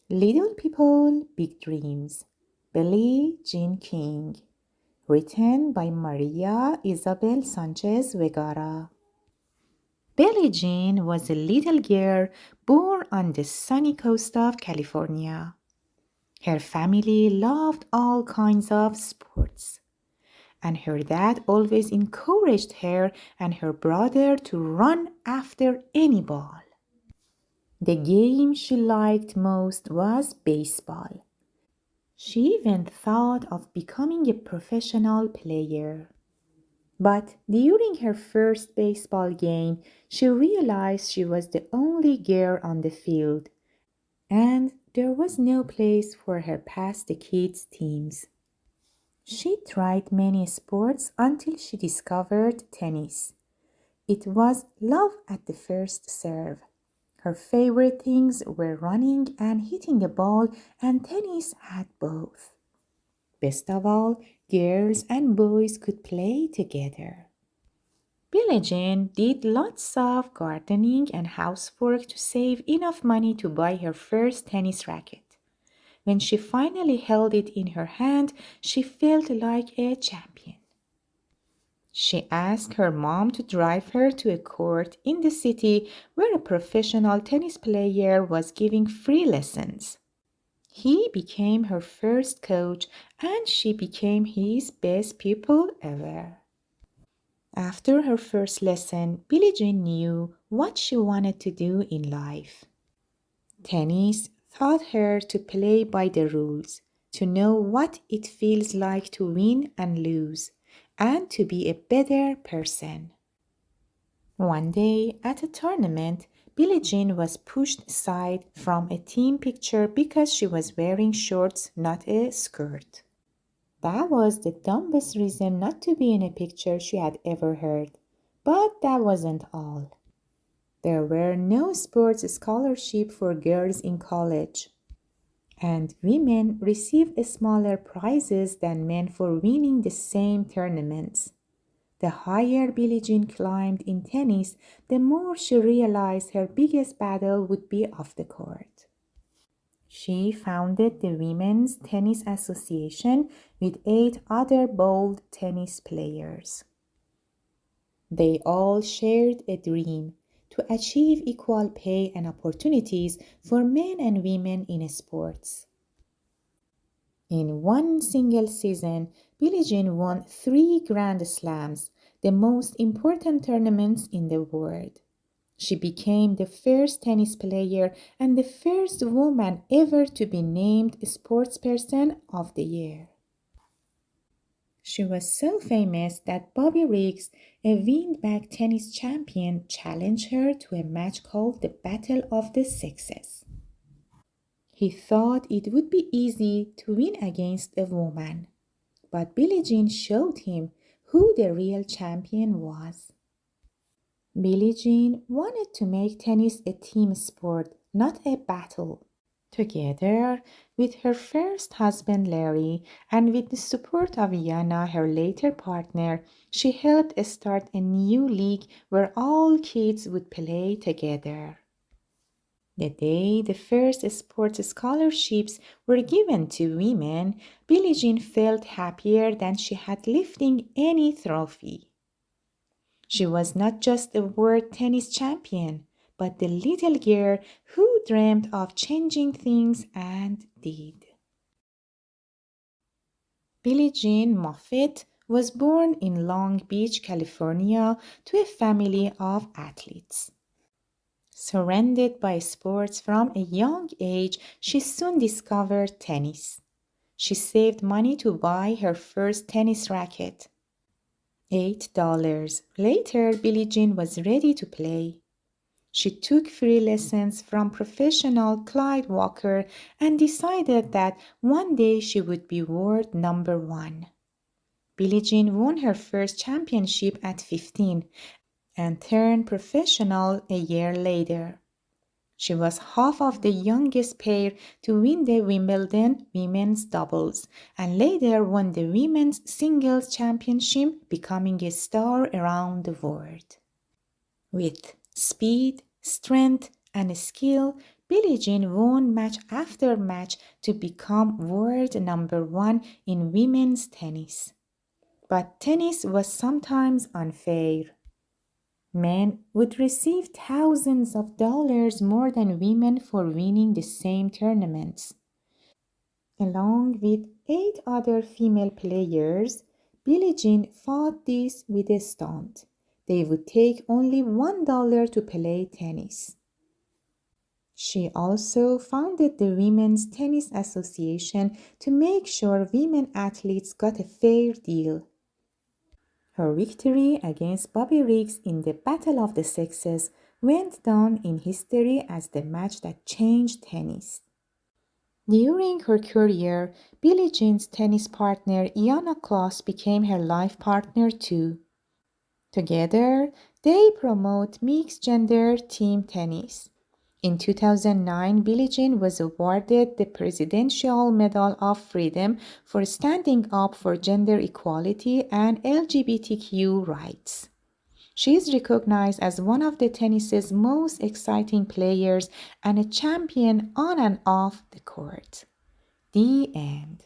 Little People, Big Dreams. Billie Jean King. Written by Maria Isabel Sanchez Vergara. Billie Jean was a little girl born on the sunny coast of California. Her family loved all kinds of sports, and her dad always encouraged her and her brother to run after any ball. The game she liked most was baseball. She even thought of becoming a professional player. But during her first baseball game, she realized she was the only girl on the field, and there was no place for her past the kids' teams. She tried many sports until she discovered tennis. It was love at the first serve. Her favorite things were running and hitting a ball, and tennis had both. Best of all, girls and boys could play together. Billie Jean did lots of gardening and housework to save enough money to buy her first tennis racket. When she finally held it in her hand, she felt like a champion. She asked her mom to drive her to a court in the city where a professional tennis player was giving free lessons. He became her first coach and she became his best pupil ever. After her first lesson, Billie Jean knew what she wanted to do in life. Tennis taught her to play by the rules, to know what it feels like to win and lose, and to be a better person. One day at a tournament, Billie Jean was pushed aside from a team picture because she was wearing shorts, not a skirt. That was the dumbest reason not to be in a picture she had ever heard. But that wasn't all. There were no sports scholarships for girls in college, and women received smaller prizes than men for winning the same tournaments. The higher Billie Jean climbed in tennis, the more she realized her biggest battle would be off the court. She founded the Women's Tennis Association with 8 other bold tennis players. They all shared a dream to achieve equal pay and opportunities for men and women in sports. In one single season, Billie Jean won 3 Grand Slams, the most important tournaments in the world. She became the first tennis player and the first woman ever to be named Sportsperson of the Year. She was so famous that Bobby Riggs, a windbag tennis champion, challenged her to a match called the Battle of the Sexes. He thought it would be easy to win against a woman, but Billie Jean showed him who the real champion was. Billie Jean wanted to make tennis a team sport, not a battle. Together with her first husband Larry and with the support of Yana, her later partner, she helped start a new league where all kids would play together. The day the first sports scholarships were given to women, Billie Jean felt happier than she had lifting any trophy. She was not just a world tennis champion, but the little girl who dreamed of changing things and did. Billie Jean Moffitt was born in Long Beach, California, to a family of athletes. Surrounded by sports from a young age, she soon discovered tennis. She saved money to buy her first tennis racket. $8. Later, Billie Jean was ready to play. She took free lessons from professional Clyde Walker and decided that one day she would be world number 1. Billie Jean won her first championship at 15 and turned professional a year later. She was half of the youngest pair to win the Wimbledon women's doubles and later won the women's singles championship, becoming a star around the world. With speed, strength, and skill, Billie Jean won match after match to become world number one in women's tennis. But tennis was sometimes unfair. Men would receive thousands of dollars more than women for winning the same tournaments. Along with eight other female players, Billie Jean fought this with a stunt. They would take only $1 to play tennis. She also founded the Women's Tennis Association to make sure women athletes got a fair deal. Her victory against Bobby Riggs in the Battle of the Sexes went down in history as the match that changed tennis. During her career, Billie Jean's tennis partner Iana Klaus became her life partner too. Together, they promote mixed-gender team tennis. In 2009, Billie Jean was awarded the Presidential Medal of Freedom for standing up for gender equality and LGBTQ rights. She is recognized as one of the tennis's most exciting players and a champion on and off the court. The end.